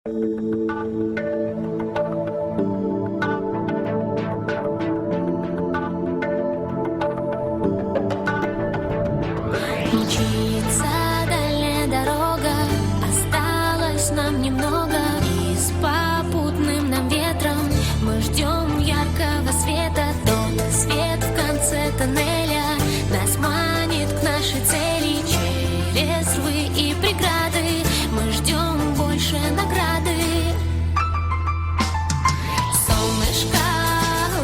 Мчится дальняя дорога, осталось нам немного, и с попутным нам ветром мы ждем яркого света. Тот свет в конце тоннеля нас манит к нашей цели. Через рвы и преграды мы ждем больше награды. Солнышко,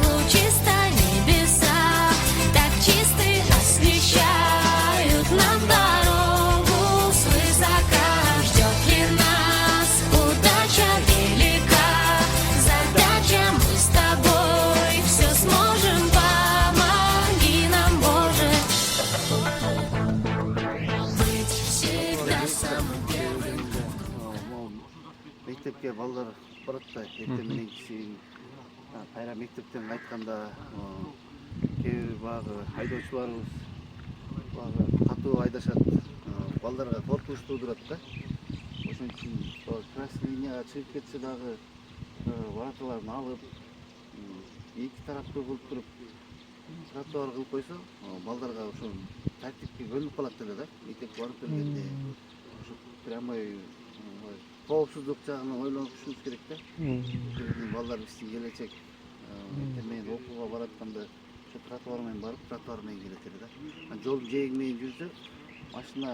лучисто, небеса так чисты, освещают нам дорогу свысока. Ждет ли нас удача велика, задача, мы с тобой все сможем, помоги нам, Боже, быть всегда самым первым. Мектепке балдар барат да, эртең менен кийин кайра мектептен кайтканда кээ бир баягы айдоочуларыбыз баягы катуу айдашат, балдарга коркунуч туудурат да. Ошон үчүн красный линияга чыгып кетсе дагы вороталарын алып, эки тараптуу кылып туруп тротуар кылып койсо, балдарга ошо тартипке бөлүнүп калат эле да. Мектепке барып келгенде ошо прямой коопсуздук жагынан ойлонушубуз керек да. Биздин балдар биздин келечек, эртең менен окууга баратканда ошо тротуар менен барып, тротуар менен келет эле да. Жол жээг менен жүрсө, машина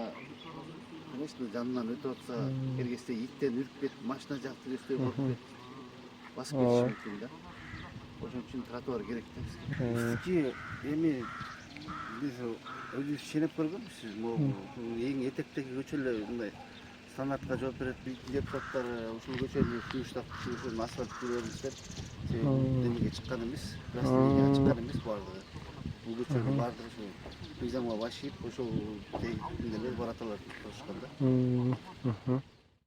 конечно жанынан өтүп атса, кергесте иттен үрүп кетип, машина жак тигесте коркуп кетип басып кетиши мүмкүн да. Ошон үчүн тротуар керек да бизге. Биздики эми биз өзүбүз ченеп көргөнбүз. Могу эң этектеги көчөлөр мындай стандартка жооп берет биздин депутаттар, ушул көчөнү сүйүштак ушул асфальт бериңиздер. Демеге чыккан эмес, красный линияга чыккан эмес баардыгы. Бул көчөнүн баардыгы ушул мыйзамга баш ийип, ошол тегиндеги бараталар турушкан да.